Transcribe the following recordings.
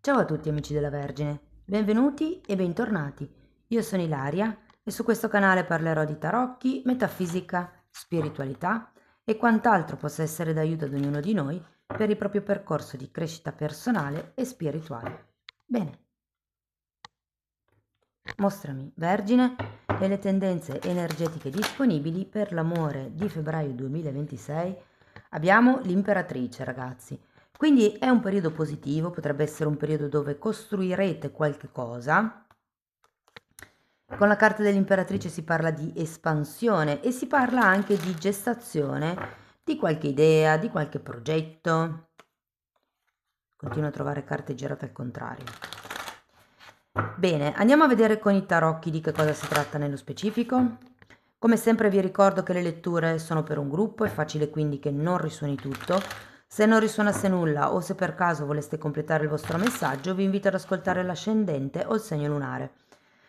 Ciao a tutti amici della Vergine, benvenuti e bentornati. Io sono Ilaria e su questo canale parlerò di tarocchi, metafisica, spiritualità e quant'altro possa essere d'aiuto ad ognuno di noi per il proprio percorso di crescita personale e spirituale. Bene, mostrami, Vergine, e le tendenze energetiche disponibili per l'amore di febbraio 2026. Abbiamo l'Imperatrice, ragazzi. Quindi è un periodo positivo, potrebbe essere un periodo dove costruirete qualche cosa. Con la carta dell'Imperatrice si parla di espansione e si parla anche di gestazione di qualche idea, di qualche progetto. Continuo a trovare carte girate al contrario. Bene, andiamo a vedere con i tarocchi di che cosa si tratta nello specifico. Come sempre vi ricordo che le letture sono per un gruppo, è facile quindi che non risuoni tutto. Se non risuonasse nulla o se per caso voleste completare il vostro messaggio, vi invito ad ascoltare l'ascendente o il segno lunare.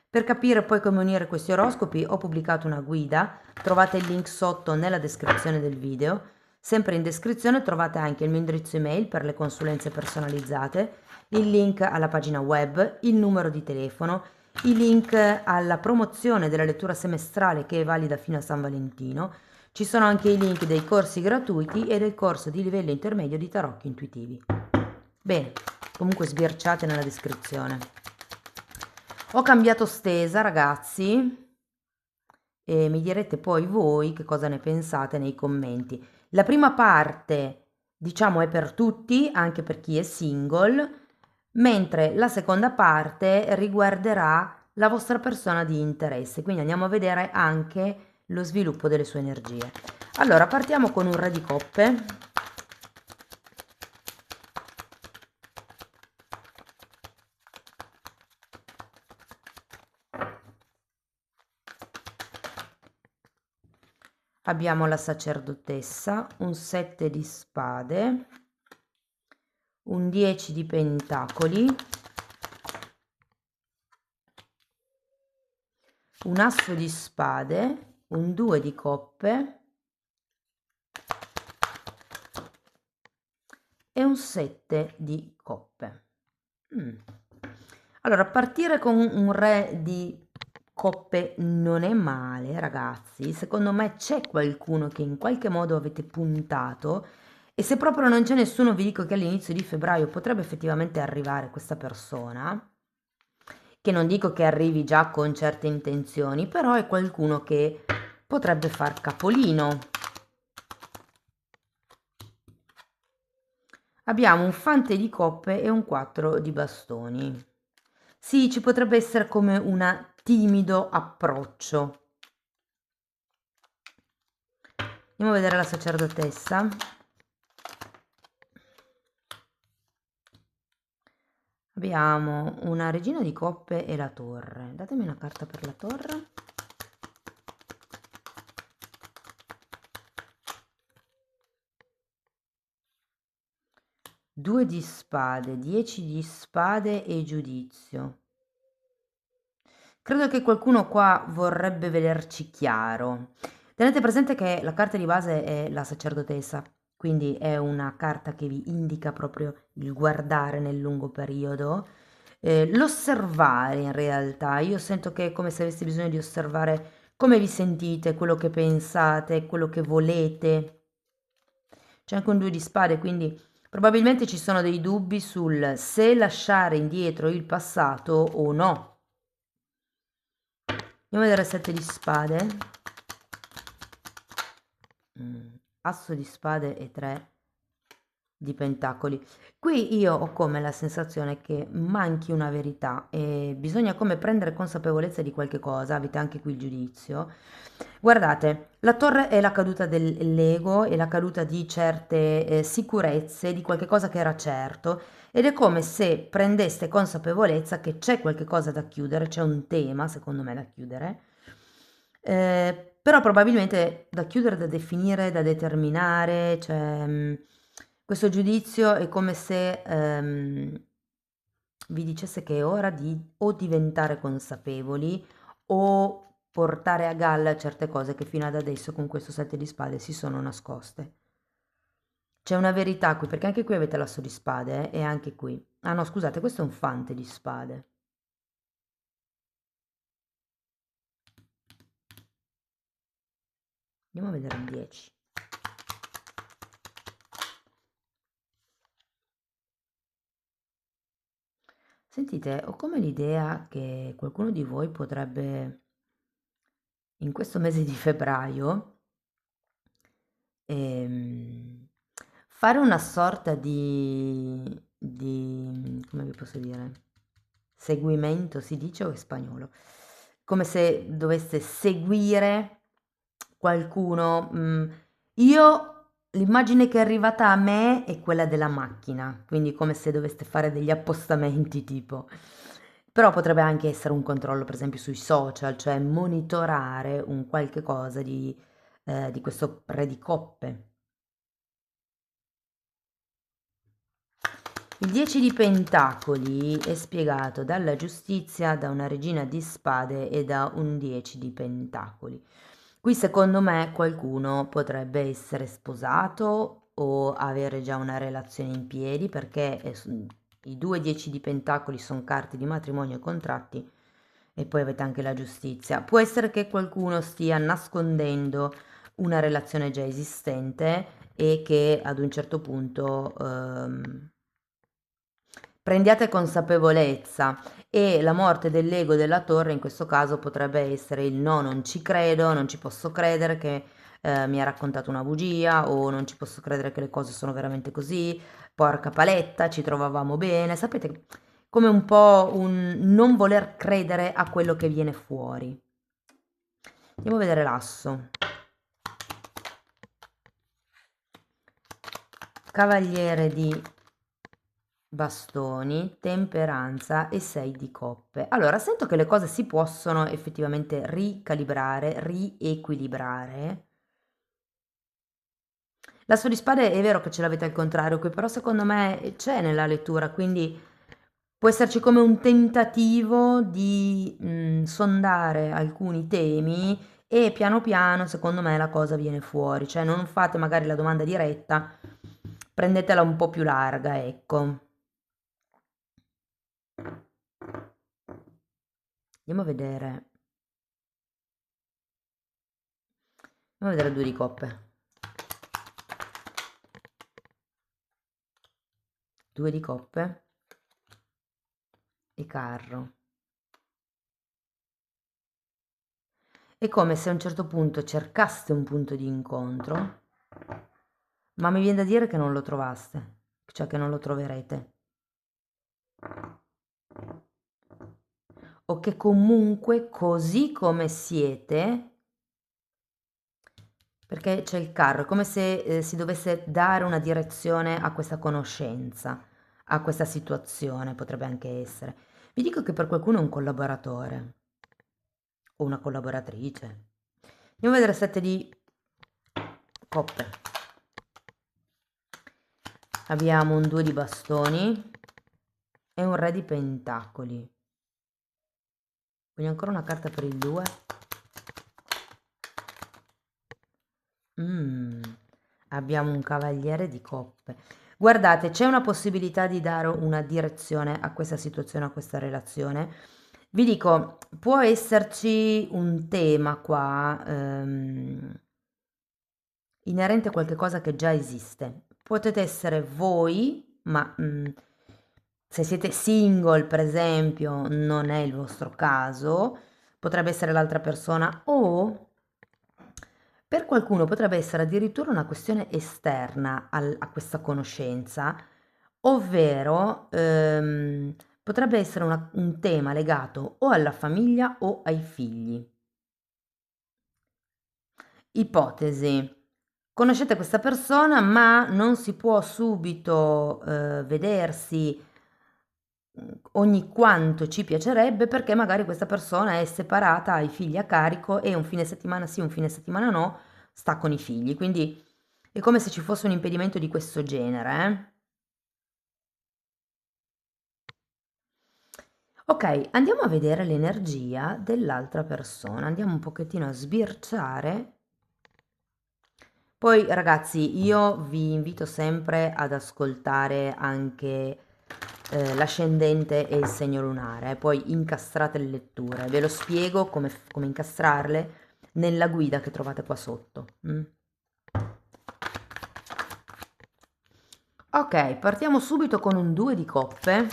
Per capire poi come unire questi oroscopi ho pubblicato una guida, trovate il link sotto nella descrizione del video. Sempre in descrizione trovate anche il mio indirizzo email per le consulenze personalizzate, il link alla pagina web, il numero di telefono, i link alla promozione della lettura semestrale che è valida fino a San Valentino. Ci sono anche i link dei corsi gratuiti e del corso di livello intermedio di tarocchi intuitivi. Bene, comunque sbirciate nella descrizione. Ho cambiato stesa, ragazzi, e mi direte poi voi che cosa ne pensate nei commenti. La prima parte, diciamo, è per tutti, anche per chi è single, mentre la seconda parte riguarderà la vostra persona di interesse, quindi andiamo a vedere anche lo sviluppo delle sue energie. Allora, partiamo con un re di coppe. Abbiamo la sacerdotessa, un 7 di spade, un 10 di pentacoli, un asso di spade, un 2 di coppe e un 7 di coppe. Allora, partire con un re di coppe non è male, ragazzi. Secondo me c'è qualcuno che in qualche modo avete puntato e se proprio non c'è nessuno, vi dico che all'inizio di febbraio potrebbe effettivamente arrivare questa persona, che non dico che arrivi già con certe intenzioni, però è qualcuno che potrebbe far capolino. Abbiamo un fante di coppe e un 4 di bastoni. Sì, ci potrebbe essere come un timido approccio. Andiamo a vedere la sacerdotessa. Abbiamo una regina di coppe e la torre. Datemi una carta per la torre. Due di spade, 10 di spade e giudizio. Credo che qualcuno qua vorrebbe vederci chiaro. Tenete presente che la carta di base è la sacerdotessa, quindi è una carta che vi indica proprio il guardare nel lungo periodo, l'osservare in realtà. Io sento che è come se aveste bisogno di osservare come vi sentite, quello che pensate, quello che volete. C'è anche un 2 di spade, quindi probabilmente ci sono dei dubbi sul se lasciare indietro il passato o no. Andiamo a vedere 7 di spade. Asso di spade e 3 di pentacoli. Qui io ho come la sensazione che manchi una verità e bisogna come prendere consapevolezza di qualche cosa. Avete anche qui il giudizio. Guardate, la torre è la caduta dell'ego e la caduta di certe sicurezze, di qualche cosa che era certo, ed è come se prendeste consapevolezza che c'è qualche cosa da chiudere, c'è un tema, secondo me, da chiudere, però probabilmente da chiudere, da definire, da determinare, cioè questo giudizio è come se vi dicesse che è ora di o diventare consapevoli o portare a galla certe cose che fino ad adesso con questo 7 di spade si sono nascoste. C'è una verità qui, perché anche qui avete l'asso di spade, e anche qui. Ah no, scusate, questo è un fante di spade. Andiamo a vedere il 10. Sentite, ho come l'idea che qualcuno di voi potrebbe, in questo mese di febbraio, ehm, fare una sorta come vi posso dire, seguimento, si dice o è spagnolo? Come se dovesse seguire qualcuno. Io l'immagine che è arrivata a me è quella della macchina, quindi come se doveste fare degli appostamenti tipo. Però potrebbe anche essere un controllo, per esempio, sui social, cioè monitorare un qualche cosa di questo re di coppe. Il 10 di pentacoli è spiegato dalla giustizia, da una regina di spade e da un 10 di pentacoli. Qui secondo me qualcuno potrebbe essere sposato o avere già una relazione in piedi perché i due 10 di pentacoli sono carte di matrimonio e contratti e poi avete anche la giustizia. Può essere che qualcuno stia nascondendo una relazione già esistente e che ad un certo punto prendiate consapevolezza e la morte dell'ego della torre in questo caso potrebbe essere il no, non ci credo, non ci posso credere che mi ha raccontato una bugia o non ci posso credere che le cose sono veramente così, porca paletta, ci trovavamo bene, sapete, come un po' un non voler credere a quello che viene fuori. Andiamo a vedere l'asso. Cavaliere di bastoni, temperanza e 6 di coppe. Allora, sento che le cose si possono effettivamente ricalibrare, riequilibrare. L'asso di spade è vero che ce l'avete al contrario qui, però secondo me c'è nella lettura, quindi può esserci come un tentativo di sondare alcuni temi e piano piano, secondo me, la cosa viene fuori. Cioè non fate magari la domanda diretta, prendetela un po' più larga, ecco. Andiamo a vedere. Andiamo a vedere 2 di coppe. 2 di coppe e carro. È come se a un certo punto cercaste un punto di incontro, ma mi viene da dire che non lo trovaste, cioè che non lo troverete. O che comunque così come siete, perché c'è il carro, è come se si dovesse dare una direzione a questa conoscenza, a questa situazione, potrebbe anche essere. Vi dico che per qualcuno è un collaboratore o una collaboratrice. Andiamo a vedere 7 di coppe. Abbiamo un 2 di bastoni e un re di pentacoli. Voglio ancora una carta per il 2. Abbiamo un cavaliere di coppe. Guardate, c'è una possibilità di dare una direzione a questa situazione, a questa relazione. Vi dico, può esserci un tema qua inerente a qualche cosa che già esiste. Potete essere voi, ma se siete single, per esempio, non è il vostro caso, potrebbe essere l'altra persona o per qualcuno potrebbe essere addirittura una questione esterna a questa conoscenza, ovvero potrebbe essere un tema legato o alla famiglia o ai figli. Ipotesi. Conoscete questa persona, ma non si può subito vedersi ogni quanto ci piacerebbe perché magari questa persona è separata, ha i figli a carico e un fine settimana sì, un fine settimana no, sta con i figli. Quindi è come se ci fosse un impedimento di questo genere. Ok, andiamo a vedere l'energia dell'altra persona. Andiamo un pochettino a sbirciare Poi ragazzi, io vi invito sempre ad ascoltare anche l'ascendente e il segno lunare, poi incastrate le letture, ve lo spiego come incastrarle nella guida che trovate qua sotto. Ok, partiamo subito con un 2 di coppe.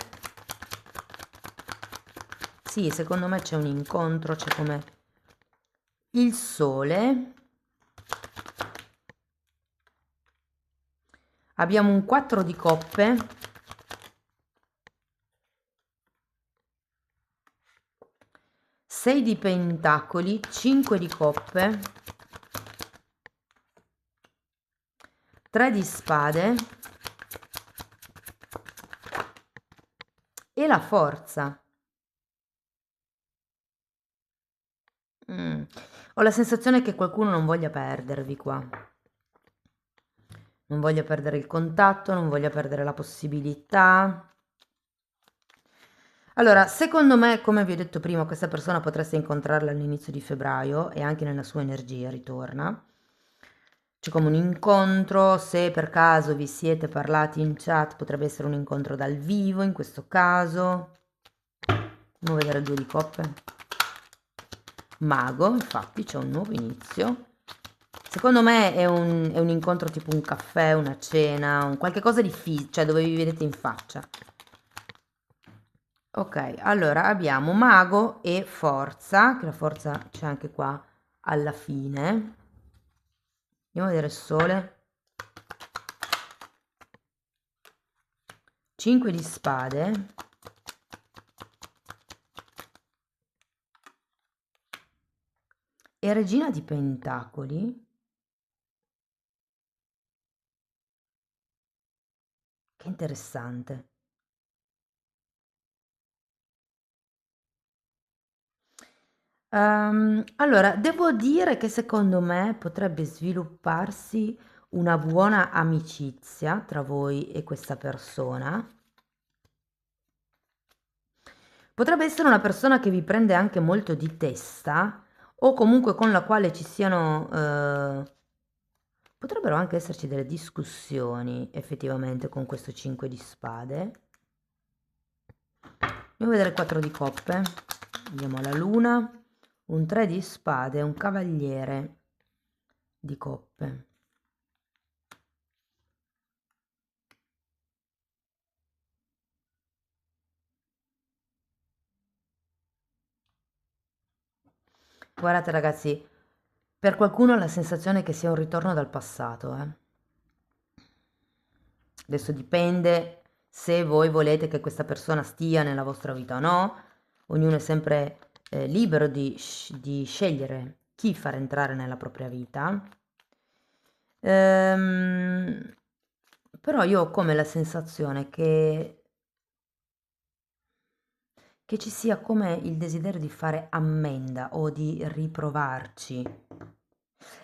Sì, secondo me c'è un incontro, c'è come il sole. Abbiamo un 4 di coppe. 6 di pentacoli, 5 di coppe, 3 di spade e la forza. Ho la sensazione che qualcuno non voglia perdervi qua. Non voglia perdere il contatto, non voglia perdere la possibilità. Allora, secondo me, come vi ho detto prima, questa persona potreste incontrarla all'inizio di febbraio e anche nella sua energia ritorna. C'è come un incontro, se per caso vi siete parlati in chat, potrebbe essere un incontro dal vivo in questo caso. Andiamo a vedere il 2 di coppe. Mago, infatti c'è un nuovo inizio. Secondo me è un incontro tipo un caffè, una cena, un qualche cosa di cioè dove vi vedete in faccia. Ok, allora abbiamo mago e forza, che la forza c'è anche qua alla fine. Andiamo a vedere il sole. 5 di spade. E regina di pentacoli. Che interessante. Allora, devo dire che secondo me potrebbe svilupparsi una buona amicizia tra voi e questa persona. Potrebbe essere una persona che vi prende anche molto di testa o comunque con la quale ci siano... potrebbero anche esserci delle discussioni effettivamente con questo 5 di spade. Andiamo a vedere il 4 di coppe. Andiamo alla luna. Un 3 di spade, un cavaliere di coppe. Guardate ragazzi, per qualcuno ha la sensazione che sia un ritorno dal passato, Adesso dipende se voi volete che questa persona stia nella vostra vita o no. Ognuno è sempre libero di scegliere chi far entrare nella propria vita. Ehm, Però io ho come la sensazione che ci sia come il desiderio di fare ammenda o di riprovarci.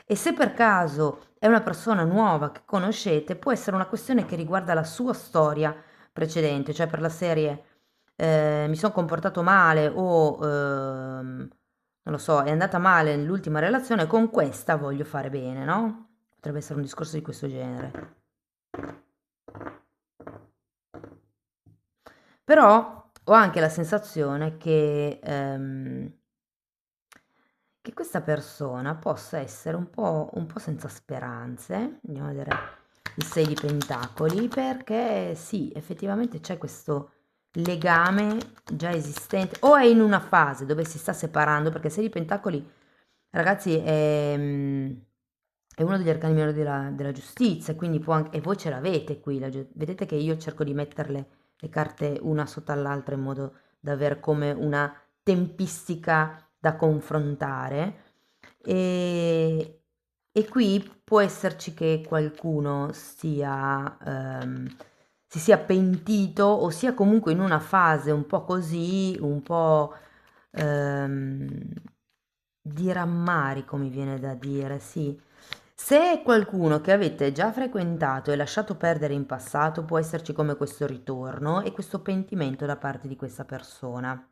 E se per caso è una persona nuova che conoscete, può essere una questione che riguarda la sua storia precedente, cioè per la serie mi sono comportato male o non lo so, è andata male nell'ultima relazione, con questa voglio fare bene, no? Potrebbe essere un discorso di questo genere. Però ho anche la sensazione che questa persona possa essere un po' senza speranze. Andiamo a vedere il 6 di pentacoli, perché sì, effettivamente c'è questo legame già esistente, o è in una fase dove si sta separando, perché il 6 di pentacoli, ragazzi, è uno degli arcani minori della giustizia, quindi può anche, e voi ce l'avete qui, vedete che io cerco di metterle le carte una sotto all'altra in modo da avere come una tempistica da confrontare e qui può esserci che qualcuno si sia pentito o sia comunque in una fase un po' così, un po' ehm, di rammarico mi viene da dire, sì. Se è qualcuno che avete già frequentato e lasciato perdere in passato, può esserci come questo ritorno e questo pentimento da parte di questa persona.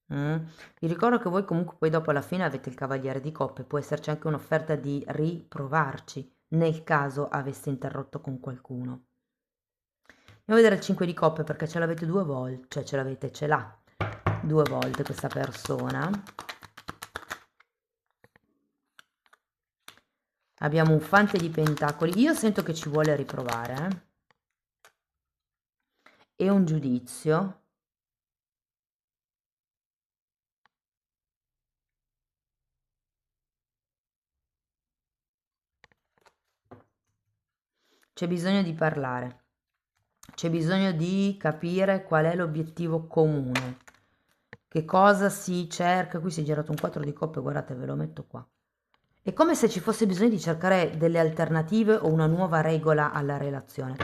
Vi ricordo che voi comunque poi dopo alla fine avete il cavaliere di coppe, può esserci anche un'offerta di riprovarci nel caso aveste interrotto con qualcuno. Andiamo a vedere il 5 di coppe perché ce l'avete due volte, cioè ce l'ha due volte questa persona. Abbiamo un fante di pentacoli, io sento che ci vuole riprovare, e un giudizio. C'è bisogno di parlare, c'è bisogno di capire qual è l'obiettivo comune, che cosa si cerca. Qui si è girato un 4 di coppe, guardate, ve lo metto qua. È come se ci fosse bisogno di cercare delle alternative o una nuova regola alla relazione.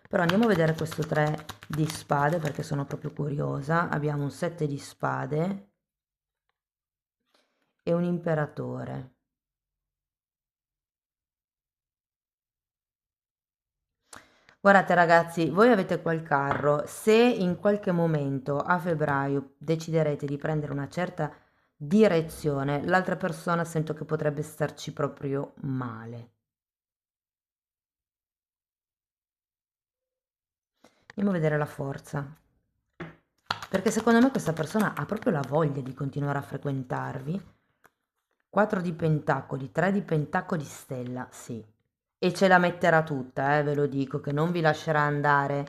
Però andiamo a vedere questo 3 di spade perché sono proprio curiosa. Abbiamo un 7 di spade e un imperatore. Guardate ragazzi, voi avete quel carro, se in qualche momento a febbraio deciderete di prendere una certa direzione, l'altra persona sento che potrebbe starci proprio male. Andiamo a vedere la forza, perché secondo me questa persona ha proprio la voglia di continuare a frequentarvi. 4 di pentacoli, 3 di pentacoli stella, sì. E ce la metterà tutta, ve lo dico, che non vi lascerà andare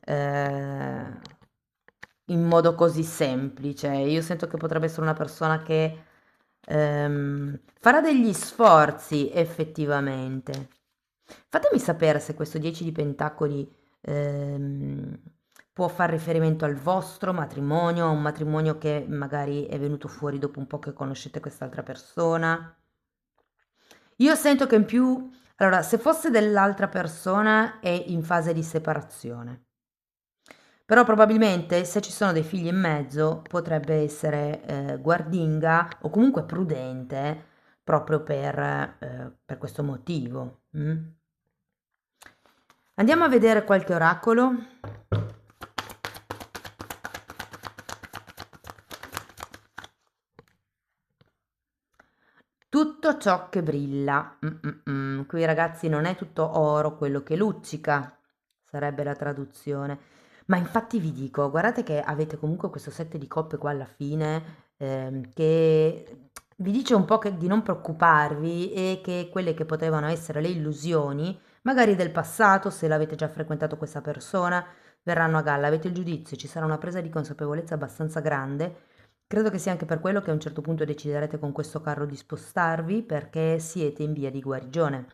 eh, in modo così semplice. Io sento che potrebbe essere una persona che farà degli sforzi effettivamente. Fatemi sapere se questo 10 di pentacoli ehm, può far riferimento al vostro matrimonio, a un matrimonio che magari è venuto fuori dopo un po' che conoscete quest'altra persona. Io sento che in più, allora, se fosse dell'altra persona è in fase di separazione. Però probabilmente se ci sono dei figli in mezzo potrebbe essere guardinga o comunque prudente proprio per questo motivo. Andiamo a vedere qualche oracolo. Tutto ciò che brilla. Qui ragazzi non è tutto oro quello che luccica, sarebbe la traduzione. Ma infatti vi dico, guardate che avete comunque questo 7 di coppe qua alla fine, che vi dice un po' di non preoccuparvi e che quelle che potevano essere le illusioni, magari del passato, se l'avete già frequentato questa persona, verranno a galla. Avete il giudizio, ci sarà una presa di consapevolezza abbastanza grande. Credo che sia anche per quello che a un certo punto deciderete con questo carro di spostarvi perché siete in via di guarigione.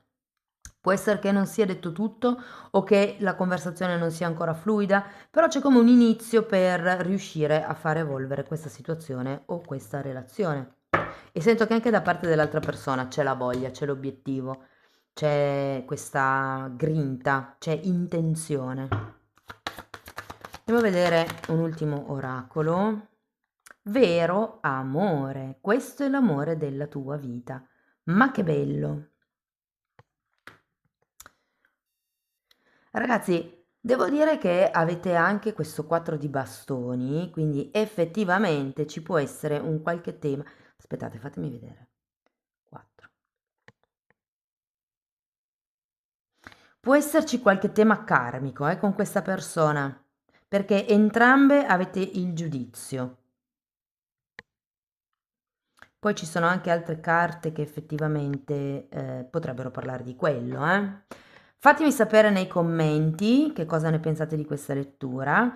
Può essere che non sia detto tutto o che la conversazione non sia ancora fluida, però c'è come un inizio per riuscire a far evolvere questa situazione o questa relazione. E sento che anche da parte dell'altra persona c'è la voglia, c'è l'obiettivo, c'è questa grinta, c'è intenzione. Andiamo a vedere un ultimo oracolo. Vero amore, questo è l'amore della tua vita. Ma che bello! Ragazzi, devo dire che avete anche questo 4 di bastoni, quindi effettivamente ci può essere un qualche tema. Aspettate, fatemi vedere. 4. Può esserci qualche tema karmico, con questa persona, perché entrambe avete il giudizio. Poi ci sono anche altre carte che effettivamente potrebbero parlare di quello. Fatemi sapere nei commenti che cosa ne pensate di questa lettura.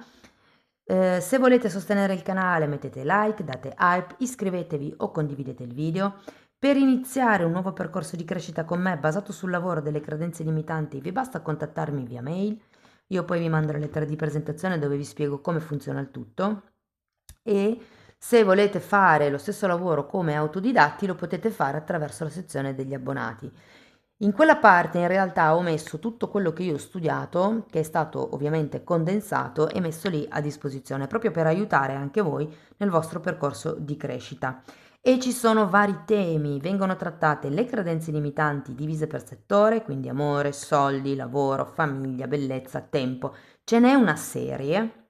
Se volete sostenere il canale mettete like, date hype, iscrivetevi o condividete il video. Per iniziare un nuovo percorso di crescita con me basato sul lavoro delle credenze limitanti vi basta contattarmi via mail. Io poi vi mando le lettere di presentazione dove vi spiego come funziona il tutto e se volete fare lo stesso lavoro come autodidatti lo potete fare attraverso la sezione degli abbonati. In quella parte in realtà ho messo tutto quello che io ho studiato, che è stato ovviamente condensato e messo lì a disposizione, proprio per aiutare anche voi nel vostro percorso di crescita. E ci sono vari temi, vengono trattate le credenze limitanti divise per settore, quindi amore, soldi, lavoro, famiglia, bellezza, tempo. Ce n'è una serie.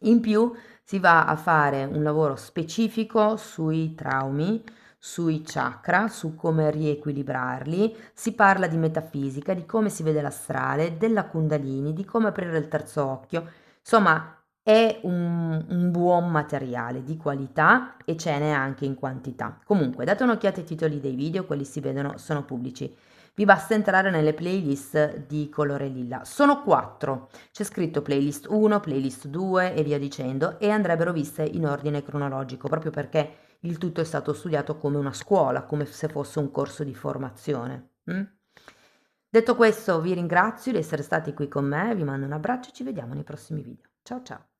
In più si va a fare un lavoro specifico sui traumi, sui chakra, su come riequilibrarli, si parla di metafisica, di come si vede l'astrale, della Kundalini, di come aprire il terzo occhio. Insomma, è un buon materiale di qualità e ce n'è anche in quantità. Comunque, date un'occhiata ai titoli dei video, quelli si vedono, sono pubblici. Vi basta entrare nelle playlist di colore lilla. Sono 4. C'è scritto playlist 1, playlist 2 e via dicendo, e andrebbero viste in ordine cronologico, proprio perché il tutto è stato studiato come una scuola, come se fosse un corso di formazione. Detto questo, vi ringrazio di essere stati qui con me, vi mando un abbraccio e ci vediamo nei prossimi video. Ciao ciao!